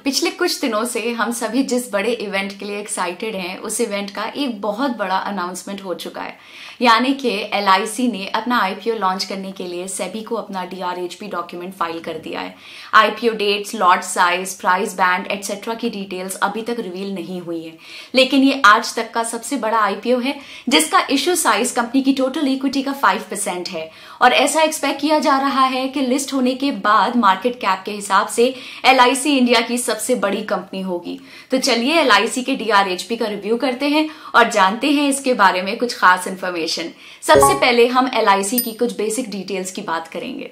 पिछले कुछ दिनों से हम सभी जिस बड़े इवेंट के लिए एक्साइटेड हैं, उस इवेंट का एक बहुत बड़ा अनाउंसमेंट हो चुका है। यानी कि LIC ने अपना IPO लॉन्च करने के लिए सेबी को अपना DRHP डॉक्यूमेंट फाइल कर दिया है। IPO dates, lot size, price band etcetera की डिटेल्स अभी तक रिवील नहीं हुई है, लेकिन ये आज तक का सबसे बड़ा IPO है जिसका इश्यू साइज कंपनी की टोटल इक्विटी का 5% है और ऐसा एक्सपेक्ट किया जा रहा है कि लिस्ट होने के बाद मार्केट कैप के हिसाब से LIC इंडिया की सबसे बड़ी कंपनी होगी। तो चलिए LIC के DRHP का रिव्यू करते हैं और जानते हैं इसके बारे में कुछ खास इन्फॉर्मेशन। सबसे पहले हम LIC की कुछ बेसिक डिटेल्स की बात करेंगे।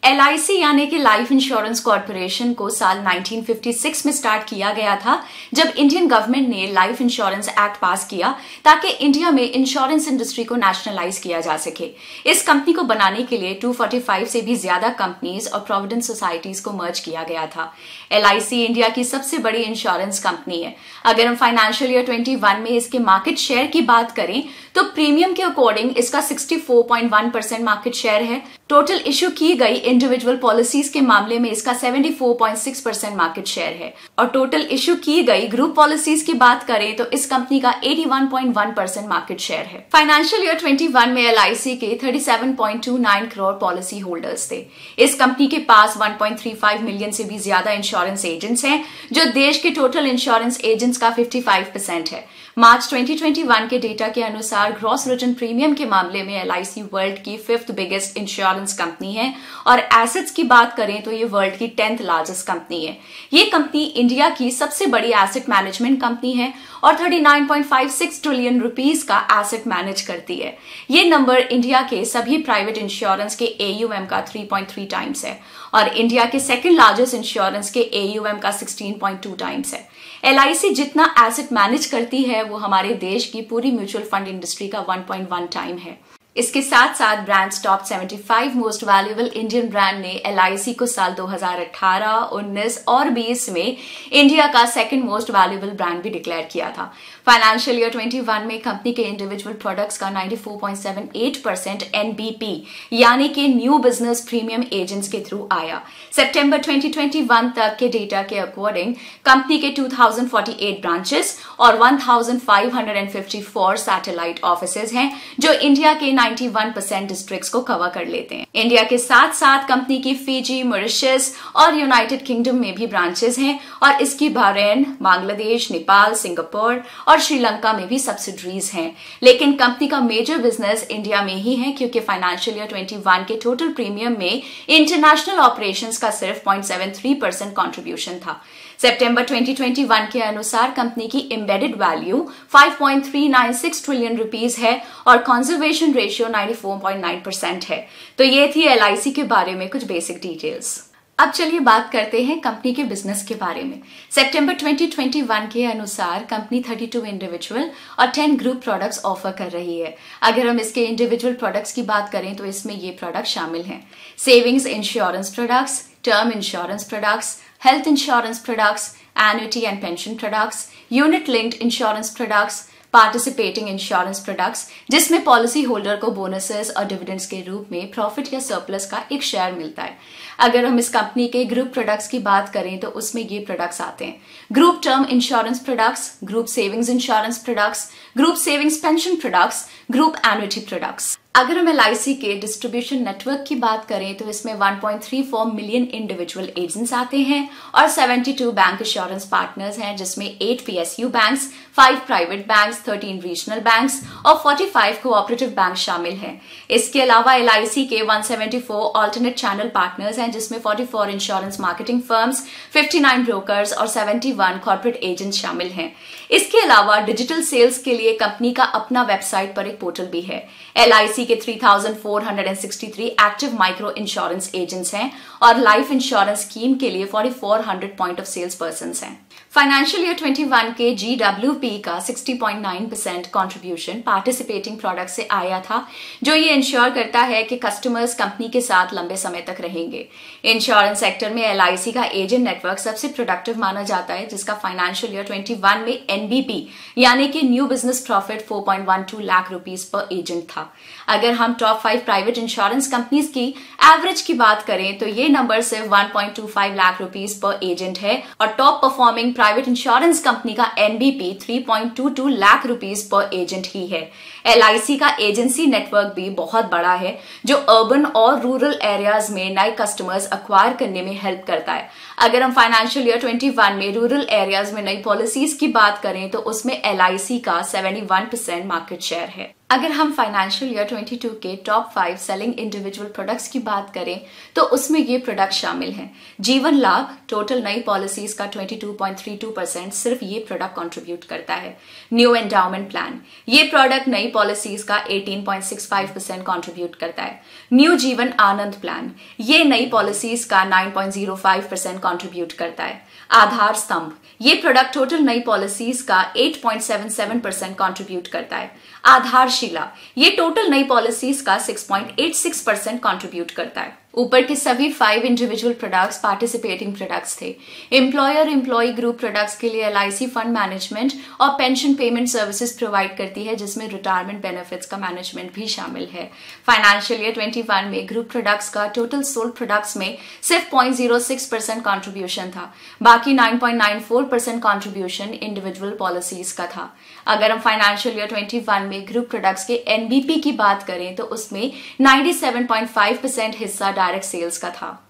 LIC यानी कि लाइफ इंश्योरेंस कॉर्पोरेशन को साल 1956 में स्टार्ट किया गया था, जब इंडियन गवर्नमेंट ने लाइफ इंश्योरेंस एक्ट पास किया ताकि इंडिया में इंश्योरेंस इंडस्ट्री को नेशनलाइज किया जा सके। इस कंपनी को बनाने के लिए 245 से भी ज्यादा कंपनीज और प्रोविडेंट सोसाइटीज को मर्ज किया गया था। LIC इंडिया की सबसे बड़ी इंश्योरेंस कंपनी है। अगर हम फाइनेंशियल ईयर 21 में इसके मार्केट शेयर की बात करें तो प्रीमियम के अकॉर्डिंग इसका 64.1% मार्केट शेयर है। टोटल इश्यू की गई इंडिविजुअल पॉलिसीज के मामले में इसका 74.6% मार्केट शेयर है और टोटल इश्यू की गई ग्रुप पॉलिसीज की बात करें तो इस कंपनी का 81.1% मार्केट शेयर है। फाइनेंशियल ईयर 21 में LIC के 37.29 करोड़ पॉलिसी होल्डर्स थे। इस कंपनी के पास 1.35 मिलियन से भी ज्यादा इंश्योरेंस एजेंट्स हैं, जो देश के टोटल इंश्योरेंस एजेंट्स का 55% है। मार्च 2021 के डेटा के अनुसार ग्रॉस रिटर्न प्रीमियम के मामले में LIC वर्ल्ड की 5th बिगेस्ट इंश्योरेंस कंपनी है और एसेट्स की बात करें तो ये वर्ल्ड की 10th लार्जेस्ट कंपनी है। ये कंपनी इंडिया की सबसे बड़ी एसेट मैनेजमेंट कंपनी है और 39.56 ट्रिलियन रुपीस का एसेट मैनेज करती है। ये नंबर इंडिया के सभी प्राइवेट इंश्योरेंस के AUM का 3.3 टाइम्स है और इंडिया के सेकंड लार्जेस्ट इंश्योरेंस के AUM का 16.2 टाइम्स है। LIC जितना एसेट मैनेज करती है वो हमारे देश की पूरी म्यूचुअल फंड इंडस्ट्री का 1.1 टाइम है। इसके साथ साथ brands top 75 most valuable Indian brand ने LIC को साल 2018, 19 और 20 में इंडिया का सेकंड मोस्ट वैल्यूएबल ब्रांड भी डिक्लेयर किया था। फाइनेंशियल ईयर 21 में कंपनी के इंडिविजुअल प्रोडक्ट्स का 94.78% NBP यानी कि न्यू बिजनेस प्रीमियम एजेंट्स के थ्रू आया। सितंबर 2021 तक के डेटा के अकॉर्डिंग कंपनी के 2048 ब्रांचेस और 1554 सैटेलाइट ऑफिसेज हैं, जो इंडिया के 91% डिस्ट्रिक्ट्स को कवर कर लेते हैं। इंडिया के साथ साथ कंपनी की फिजी, मॉरिशस और यूनाइटेड किंगडम में भी ब्रांचेस हैं और इसकी बहरीन, बांग्लादेश, नेपाल, सिंगापुर और श्रीलंका में भी सब्सिडरीज हैं। लेकिन कंपनी का मेजर बिजनेस इंडिया में ही है, क्योंकि फाइनेंशियल ईयर 21 के टोटल प्रीमियम में इंटरनेशनल ऑपरेशंस का सिर्फ 0.73% कंट्रीब्यूशन था। सितंबर 2021 के अनुसार कंपनी की एम्बेडेड वैल्यू 5.396 ट्रिलियन रुपीस है और कंजर्वेशन रेशियो 94.9% है। तो ये थी LIC के बारे में कुछ बेसिक डिटेल्स। अब चलिए बात करते हैं कंपनी के बिजनेस के बारे में। सितंबर 2021 के अनुसार कंपनी 32 इंडिविजुअल और 10 ग्रुप प्रोडक्ट्स ऑफर कर रही है। अगर हम इसके इंडिविजुअल प्रोडक्ट्स की बात करें तो इसमें ये प्रोडक्ट शामिल हैं: savings insurance products, term insurance products, health insurance products, annuity and pension products, unit linked insurance products, participating insurance products जिसमें पॉलिसी होल्डर को बोनसेस और डिविडेंड्स के रूप में प्रॉफिट या सरप्लस का एक शेयर मिलता है। अगर हम इस कंपनी के ग्रुप प्रोडक्ट्स की बात करें तो उसमें ये प्रोडक्ट्स आते हैं: group term insurance products, group savings insurance products, group savings pension products, group annuity products. अगर हम LIC के डिस्ट्रीब्यूशन नेटवर्क की बात करें तो इसमें 1.34 मिलियन इंडिविजुअल एजेंट्स आते हैं और 72 बैंक इंश्योरेंस पार्टनर्स हैं, जिसमें 8 PSU banks, 5 private banks, 13 regional banks और 45 कोऑपरेटिव बैंक शामिल हैं। इसके अलावा LIC के 174 ऑल्टरनेट चैनल पार्टनर्स हैं, जिसमें 44 इंश्योरेंस मार्केटिंग फर्म्स, 59 ब्रोकर्स और 71 कॉर्पोरेट एजेंट्स शामिल हैं। इसके अलावा डिजिटल सेल्स के लिए कंपनी का अपना वेबसाइट पर एक पोर्टल भी है। LIC के 3463 एक्टिव माइक्रो इंश्योरेंस एजेंट्स हैं और लाइफ इंश्योरेंस स्कीम के लिए 4400 पॉइंट ऑफ सेल्स पर्संस हैं। फाइनेंशियल ईयर 21 के GWP का 60.9% कंट्रीब्यूशन पार्टिसिपेटिंग प्रोडक्ट से आया था, जो ये इंश्योर करता है कि कस्टमर्स कंपनी के साथ लंबे समय तक रहेंगे। इंश्योरेंस सेक्टर में LIC का एजेंट नेटवर्क सबसे प्रोडक्टिव माना जाता है, जिसका फाइनेंशियल ईयर 21 में NBP यानी कि new business profit 4.12 lakh rupees पर एजेंट था। अगर हम टॉप 5 प्राइवेट इंश्योरेंस कंपनीज की एवरेज की बात करें तो ये नंबर सिर्फ 1.25 लाख रुपीस पर एजेंट है और top performing private insurance company का NBP 3.22 लाख रुपीस पर एजेंट ही है। LIC का एजेंसी नेटवर्क भी बहुत बड़ा है, जो अर्बन और रूरल एरियाज में नए कस्टमर्स अक्वायर करने में हेल्प करता है। अगर हम फाइनेंशियल ईयर 21 में रूरल एरियाज में नई पॉलिसीज की बात करें तो उसमें LIC का 71% मार्केट शेयर है। अगर हम फाइनेंशियल ईयर 22 के टॉप 5 सेलिंग इंडिविजुअल प्रोडक्ट्स की बात करें तो उसमें ये प्रोडक्ट शामिल हैं। जीवन लाभ, टोटल नई पॉलिसीज का 22.32% सिर्फ ये प्रोडक्ट कंट्रीब्यूट करता है। न्यू एंडाउमेंट प्लान, ये प्रोडक्ट नई पॉलिसीज का 18.65% कंट्रीब्यूट करता है। न्यू जीवन आनंद प्लान, ये नई पॉलिसीज का 9.05% कंट्रीब्यूट करता है। आधार स्तंभ, ये प्रोडक्ट टोटल नई पॉलिसीज का 8.77% कंट्रीब्यूट करता है। आधारशिला, ये टोटल नई पॉलिसीज का 6.86% कंट्रीब्यूट करता है। ऊपर के सभी 5 इंडिविजुअल प्रोडक्ट्स पार्टिसिपेटिंग प्रोडक्ट्स थे। एम्प्लॉयर एम्प्लॉय ग्रुप प्रोडक्ट्स के लिए LIC फंड मैनेजमेंट और पेंशन पेमेंट सर्विसेज प्रोवाइड करती है, जिसमें रिटायरमेंट बेनिफिट्स का मैनेजमेंट भी शामिल है। फाइनेंशियल ईयर 21 में ग्रुप प्रोडक्ट्स का टोटल सोल्ड प्रोडक्ट्स में सिर्फ 0.06% कॉन्ट्रीब्यूशन था, बाकी 9.94% कॉन्ट्रीब्यूशन इंडिविजुअल पॉलिसीज का था। अगर हम फाइनेंशियल ईयर 21 में ग्रुप प्रोडक्ट्स के NBP की बात करें तो उसमें 97.5% हिस्सा डायरेक्ट सेल्स का था।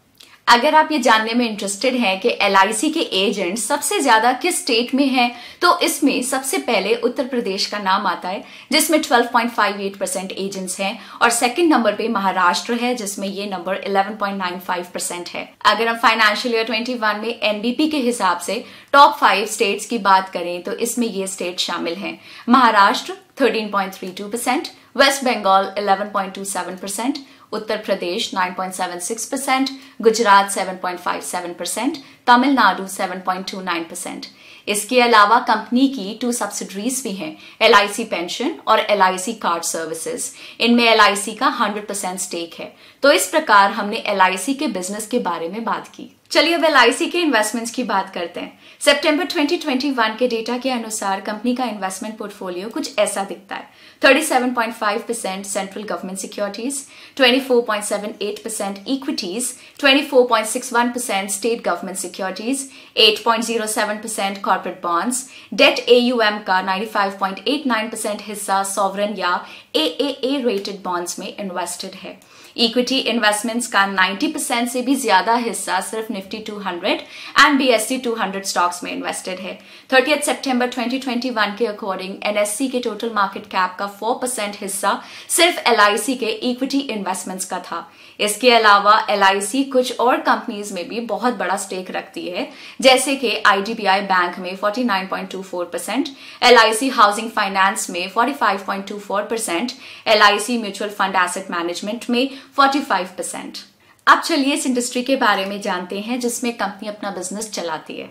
अगर आप ये जानने में इंटरेस्टेड हैं कि LIC के एजेंट सबसे ज्यादा किस स्टेट में हैं, तो इसमें सबसे पहले उत्तर प्रदेश का नाम आता है, जिसमें 12.58% एजेंट्स हैं, और सेकंड नंबर पे महाराष्ट्र है, जिसमें ये नंबर 11.95% है। अगर हम फाइनेंशियल ईयर 21 में NBP के हिसाब से टॉप 5 स्टेट्स की बात करें तो इसमें ये स्टेट शामिल हैं: महाराष्ट्र 13.32%, वेस्ट बंगाल 11.27%, उत्तर प्रदेश 9.76%, गुजरात 7.57%, तमिलनाडु 7.29%। इसके अलावा कंपनी की 2 सब्सिडरीज भी हैं, LIC पेंशन और LIC कार्ड सर्विसेज। इनमें LIC का 100% स्टेक है। तो इस प्रकार हमने LIC के बिजनेस के बारे में बात की। चलिए अब LIC के इन्वेस्टमेंट्स की बात करते हैं। सितंबर 2021 के डेटा के अनुसार कंपनी का इन्वेस्टमेंट पोर्टफोलियो कुछ ऐसा दिखता है: 37.5% central government securities, 24.78% equities, 24.61% state government securities, 8.07% corporate bonds. Debt AUM का 95.89% हिस्सा सॉवरेन या AAA रेटेड बॉन्ड्स में इन्वेस्टेड है। इक्विटी इन्वेस्टमेंट्स का 90% से भी ज्यादा हिस्सा सिर्फ निफ्टी 200 एंड BSE 200 स्टॉक्स में इन्वेस्टेड है। 30 सितंबर 2021 के अकॉर्डिंग NSE के टोटल मार्केट कैप का 4% हिस्सा सिर्फ LIC के इक्विटी इन्वेस्टमेंट्स का था। इसके अलावा LIC कुछ और कंपनीज में भी बहुत बड़ा स्टेक रखती है, जैसे कि IDBI बैंक में 49.24%, LIC हाउसिंग फाइनेंस में 45.24%, LIC mutual fund asset management में 45%। अब चलिए इस इंडस्ट्री के बारे में जानते हैं जिसमें कंपनी अपना बिजनेस चलाती है।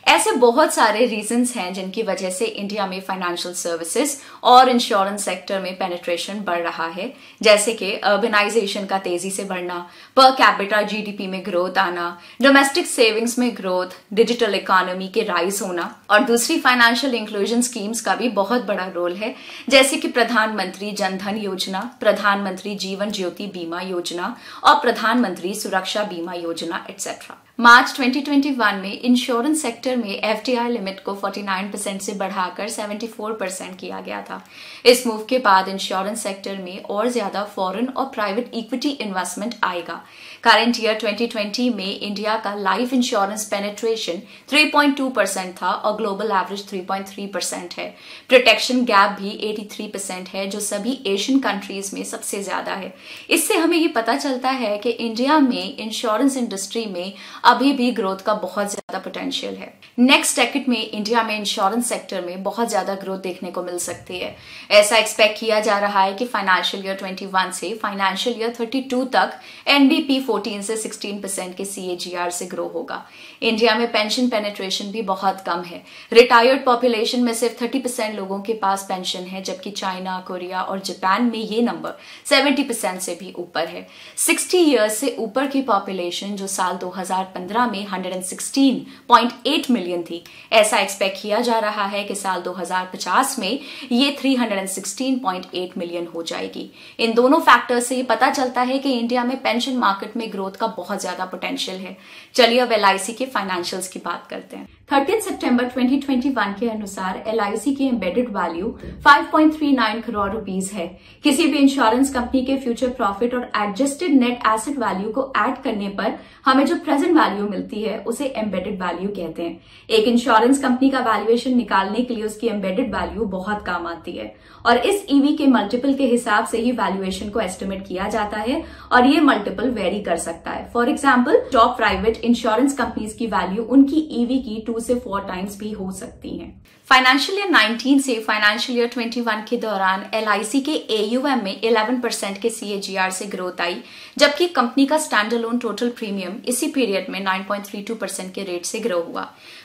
ऐसे बहुत सारे रीजंस हैं जिनकी वजह से इंडिया में फाइनेंशियल सर्विसेज और इंश्योरेंस सेक्टर में पेनिट्रेशन बढ़ रहा है, जैसे कि अर्बनाइजेशन का तेजी से बढ़ना, पर कैपिटा GDP में ग्रोथ आना, डोमेस्टिक सेविंग्स में ग्रोथ, डिजिटल इकोनॉमी के राइज होना, और दूसरी फाइनेंशियल इंक्लूजन स्कीम्स का भी बहुत बड़ा रोल है, जैसे कि प्रधानमंत्री जन धन योजना, प्रधानमंत्री जीवन ज्योति बीमा योजना और प्रधानमंत्री सुरक्षा बीमा योजना एटसेट्रा। मार्च 2021 में इंश्योरेंस सेक्टर में FDI लिमिट को 49% से बढ़ाकर 74% किया गया था। इस मूव के बाद इंश्योरेंस सेक्टर में और ज्यादा फॉरेन और प्राइवेट इक्विटी इन्वेस्टमेंट आएगा। करंट ईयर 2020 में इंडिया का लाइफ इंश्योरेंस पेनिट्रेशन 3.2% था और ग्लोबल एवरेज 3.3% है। प्रोटेक्शन गैप भी 83% है, जो सभी एशियन कंट्रीज में सबसे ज्यादा है। इससे हमें ये पता चलता है कि इंडिया में इंश्योरेंस इंडस्ट्री में अभी भी ग्रोथ का बहुत ज्यादा ज्यादा पोटेंशियल है। नेक्स्ट डेकेड में इंडिया में इंश्योरेंस सेक्टर में बहुत ज्यादा ग्रोथ देखने को मिल सकती है। ऐसा एक्सपेक्ट किया जा रहा है कि फाइनेंशियल ईयर 21 से फाइनेंशियल ईयर 32 तक एनबीपी 14 से 16% के CAGR से ग्रो होगा। इंडिया में पेंशन पेनिट्रेशन भी बहुत कम है। रिटायर्ड पॉपुलेशन में सिर्फ 30% लोगों के पास पेंशन है, जबकि चाइना, कोरिया और जापान में ये नंबर 70% से भी ऊपर है। 60 ईयर्स से ऊपर की पॉपुलेशन जो साल 2015 में 116.8 मिलियन थी, ऐसा एक्सपेक्ट किया जा रहा है कि साल 2050 में ये 316.8 मिलियन हो जाएगी। इन दोनों फैक्टर से पता चलता है कि इंडिया में पेंशन मार्केट में ग्रोथ का बहुत ज्यादा पोटेंशियल है। चलिए अब LIC के फाइनेंशियल्स की बात करते हैं। 30 सितंबर 2021 के अनुसार LIC की एम्बेडेड वैल्यू 5.39 करोड़ रुपीस है। किसी भी इंश्योरेंस कंपनी के फ्यूचर प्रॉफिट और एडजस्टेड नेट एसेट वैल्यू को ऐड करने पर हमें जो प्रेजेंट वैल्यू मिलती है उसे एम्बेडेड वैल्यू कहते हैं। एक इंश्योरेंस कंपनी का वैल्यूएशन निकालने के लिए उसकी एम्बेडेड वैल्यू बहुत काम आती है और इस EV के मल्टीपल के हिसाब से ही वैल्यूएशन को एस्टिमेट किया जाता है और ये मल्टीपल वेरी कर सकता है। For example, top private insurance companies की वैल्यू उनकी EV की 2 से 4 टाइम्स भी हो सकती है। फाइनेंशियल ईयर 19 से फाइनेंशियल ईयर 21 के दौरान LIC के AUM में 11% के CAGR से ग्रोथ आई, जबकि कंपनी का स्टैंड अलोन टोटल प्रीमियम इसी पीरियड में 9.32% के रेट से ग्रो हुआ।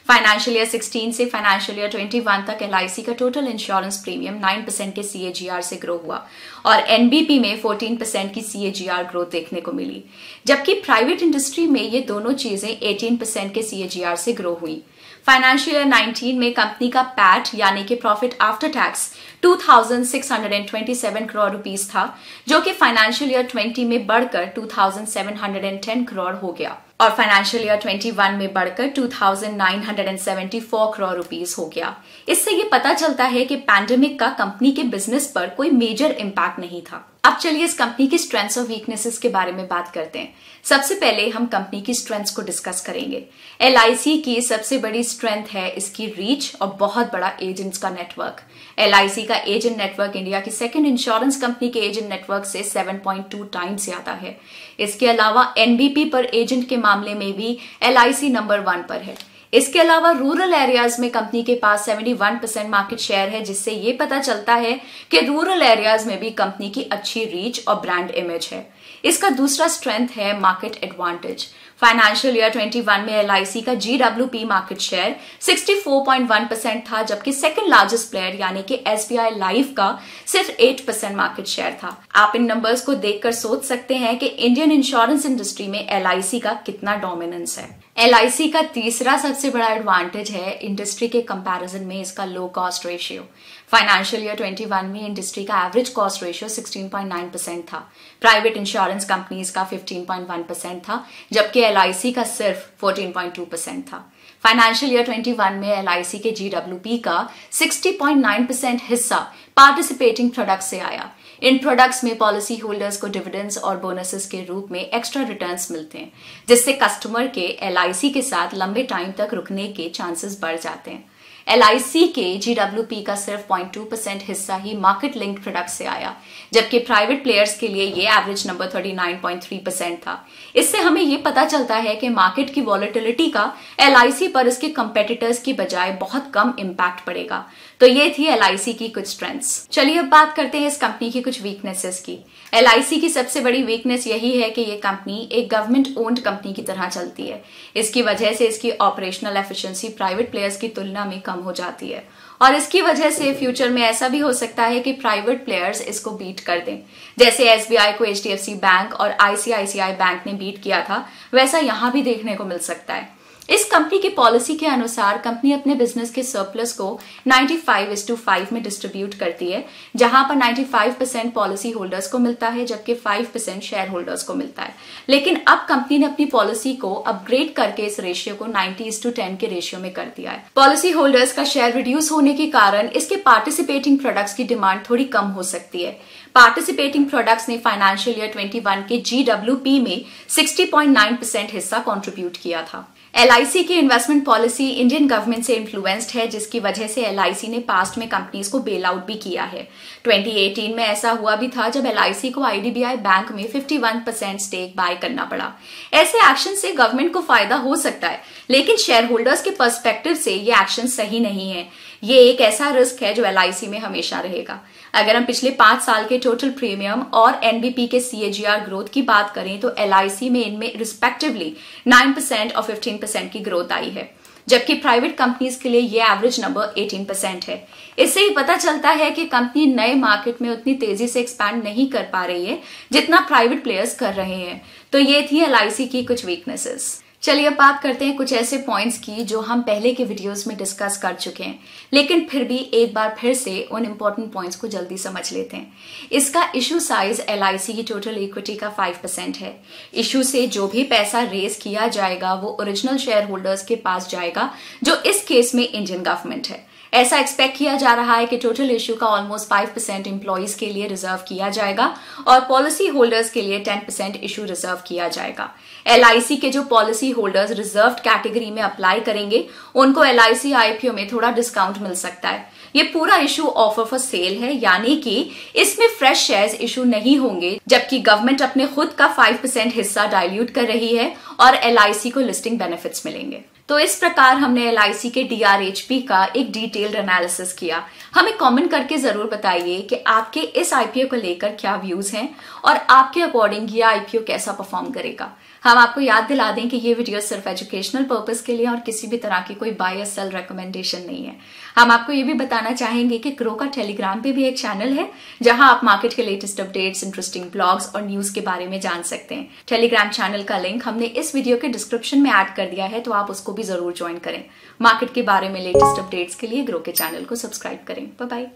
फाइनेंशियल ईयर 16 से फाइनेंशियल ईयर 21 तक LIC का टोटल इंश्योरेंस प्रीमियम 9% के CAGR से ग्रो हुआ और NBP में 14% की CAGR ग्रोथ देखने को मिली, जबकि प्राइवेट इंडस्ट्री में ये दोनों चीजें 18% के CAGR से ग्रो हुई। फाइनेंशियल ईयर 19 में कंपनी का पैट यानी कि profit after tax 2627 crore rupees था, जो कि फाइनेंशियल ईयर 20 में बढ़कर 2710 करोड़ हो गया और फाइनेंशियल ईयर 21 में बढ़कर 2974 करोड़ रुपीस हो गया। इससे ये पता चलता है कि पैंडेमिक का कंपनी के बिजनेस पर कोई मेजर इम्पैक्ट नहीं था। अब चलिए इस कंपनी की स्ट्रेंथ्स और वीकनेसेस के बारे में बात करते हैं। सबसे पहले हम कंपनी की स्ट्रेंथ्स को डिस्कस करेंगे। LIC की सबसे बड़ी स्ट्रेंथ है इसकी रीच और बहुत बड़ा एजेंट्स का नेटवर्क। LIC का एजेंट नेटवर्क इंडिया की सेकंड इंश्योरेंस कंपनी के एजेंट नेटवर्क से 7.2 टाइम्स ज्यादा है। इसके अलावा NBP पर एजेंट के मामले में भी LIC नंबर 1 पर है। इसके अलावा रूरल एरियाज में कंपनी के पास 71% मार्केट शेयर है, जिससे ये पता चलता है कि रूरल एरियाज में भी कंपनी की अच्छी रीच और ब्रांड इमेज है। इसका दूसरा स्ट्रेंथ है मार्केट एडवांटेज। फाइनेंशियल ईयर 21 में LIC का GWP मार्केट शेयर 64.1% था, जबकि सेकंड लार्जेस्ट प्लेयर यानी कि SBI लाइफ का सिर्फ 8% मार्केट शेयर था। आप इन नंबर्स को देखकर सोच सकते हैं कि इंडियन इंश्योरेंस इंडस्ट्री में LIC का कितना डोमिनेंस है। LIC का तीसरा सबसे बड़ा एडवांटेज है इंडस्ट्री के कंपैरिजन में इसका low cost ratio. Financial year 21 में इंडस्ट्री का एवरेज कॉस्ट रेशियो 16.9% था, प्राइवेट इंश्योरेंस कंपनीज का 15.1% था, जबकि LIC का सिर्फ 14.2% था। फाइनेंशियल ईयर 21 में LIC के GWP का 60.9% हिस्सा पार्टिसिपेटिंग प्रोडक्ट्स से आया। इन प्रोडक्ट्स में पॉलिसी होल्डर्स को डिविडेंड्स और बोनसेस के रूप में एक्स्ट्रा रिटर्न्स मिलते हैं, जिससे कस्टमर के LIC के साथ लंबे टाइम तक रुकने के चांसेस बढ़ जाते हैं। LIC के GWP का सिर्फ 0.2% हिस्सा ही मार्केट लिंक्ड प्रोडक्ट से आया, जबकि प्राइवेट प्लेयर्स के लिए ये एवरेज नंबर 39.3% था। इससे हमें ये पता चलता है कि मार्केट की वॉलेटिलिटी का LIC पर इसके कंपेटिटर्स की बजाय बहुत कम इम्पैक्ट पड़ेगा। तो ये थी LIC की कुछ स्ट्रेंथ्स। चलिए अब बात करते हैं इस कंपनी की कुछ वीकनेसेस की। LIC की सबसे बड़ी वीकनेस यही है कि ये कंपनी एक गवर्नमेंट ओन्ड कंपनी की तरह चलती है। इसकी वजह से इसकी ऑपरेशनल एफिशिएंसी प्राइवेट प्लेयर्स की तुलना में कम हो जाती है और इसकी वजह से फ्यूचर में ऐसा भी हो सकता है कि प्राइवेट प्लेयर्स इसको बीट कर दें। जैसे SBI को HDFC बैंक और ICICI बैंक ने बीट किया था, वैसा यहां भी देखने को मिल सकता है। इस कंपनी की पॉलिसी के अनुसार कंपनी अपने बिजनेस के सरप्लस को 95:5 में डिस्ट्रीब्यूट करती है, जहां पर 95% पॉलिसी होल्डर्स को मिलता है, जबकि 5% शेयर होल्डर्स को मिलता है। लेकिन अब कंपनी ने अपनी पॉलिसी को अपग्रेड करके इस रेशियो को 90:10 के रेशियो में कर दिया है। पॉलिसी होल्डर्स का शेयर रिड्यूस होने के कारण इसके पार्टिसिपेटिंग प्रोडक्ट्स की डिमांड थोड़ी कम हो सकती है। पार्टिसिपेटिंग प्रोडक्ट्स ने फाइनेंशियल ईयर 21 के GWP में 60.9% हिस्सा कंट्रीब्यूट किया था। LIC की इन्वेस्टमेंट पॉलिसी इंडियन गवर्नमेंट से इन्फ्लुएंस्ड है, जिसकी वजह से LIC ने पास्ट में कंपनीज को बेल आउट भी किया है। 2018 में ऐसा हुआ भी था जब LIC को IDBI बैंक में 51% स्टेक बाय करना पड़ा। ऐसे एक्शन से गवर्नमेंट को फायदा हो सकता है, लेकिन शेयर होल्डर्स के पर्सपेक्टिव से ये एक्शन सही नहीं है। ये एक ऐसा रिस्क है जो LIC में हमेशा रहेगा। अगर हम पिछले 5 साल के टोटल प्रीमियम और NBP के CAGR ग्रोथ की बात करें तो LIC में इनमें रिस्पेक्टिवली 9% और 15% की ग्रोथ आई है, जबकि प्राइवेट कंपनीज के लिए ये एवरेज नंबर 18% है। इससे ही पता चलता है कि कंपनी नए मार्केट में उतनी तेजी से एक्सपैंड नहीं कर पा रही है जितना प्राइवेट प्लेयर्स कर रहे हैं। तो ये थी LIC की कुछ वीकनेसेस। चलिए अब बात करते हैं कुछ ऐसे पॉइंट्स की जो हम पहले के वीडियोस में डिस्कस कर चुके हैं, लेकिन फिर भी एक बार फिर से उन इंपॉर्टेंट पॉइंट्स को जल्दी समझ लेते हैं। इसका इशू साइज LIC की टोटल इक्विटी का 5% है। इशू से जो भी पैसा रेज किया जाएगा वो ओरिजिनल शेयर होल्डर्स के पास जाएगा, जो इस केस में इंडियन गवर्नमेंट है। ऐसा एक्सपेक्ट किया जा रहा है कि टोटल इश्यू का ऑलमोस्ट 5% एम्प्लॉइज के लिए रिजर्व किया जाएगा और पॉलिसी होल्डर्स के लिए 10% इश्यू रिजर्व किया जाएगा। LIC के जो पॉलिसी होल्डर्स रिजर्व्ड कैटेगरी में अप्लाई करेंगे उनको LIC IPO में थोड़ा डिस्काउंट मिल सकता है। ये पूरा इशू ऑफर फॉर सेल है, यानी कि इसमें फ्रेश शेयर्स इशू नहीं होंगे, जबकि गवर्नमेंट अपने खुद का 5% हिस्सा डाइल्यूट कर रही है और LIC को लिस्टिंग बेनिफिट्स मिलेंगे। तो इस प्रकार हमने LIC के DRHP का एक डिटेल्ड एनालिसिस किया। हमें कमेंट करके जरूर बताइए कि आपके इस IPO को लेकर क्या व्यूज हैं और आपके अकॉर्डिंग ये IPO कैसा परफॉर्म करेगा। हम आपको याद दिला दें कि ये वीडियो सिर्फ एजुकेशनल पर्पस के लिए और किसी भी तरह की कोई बाय या सेल रिकमेंडेशन नहीं है। हम आपको ये भी बताना चाहेंगे कि ग्रो का टेलीग्राम पे भी एक चैनल है जहां आप मार्केट के लेटेस्ट अपडेट्स, इंटरेस्टिंग ब्लॉग्स और न्यूज के बारे में जान सकते हैं। टेलीग्राम चैनल का लिंक हमने इस वीडियो के डिस्क्रिप्शन में ऐड कर दिया है, तो आप उसको भी जरूर ज्वाइन करें। मार्केट के बारे में लेटेस्ट अपडेट्स के लिए ग्रो के चैनल को सब्सक्राइब करें। Bye bye.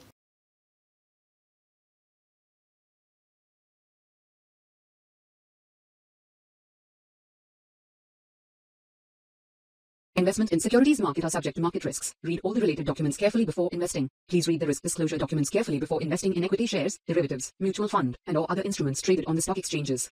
Investment in securities market are subject to market risks. Read all the related documents carefully before investing. Please read the risk disclosure documents carefully before investing in equity shares, derivatives, mutual fund, and or other instruments traded on the stock exchanges.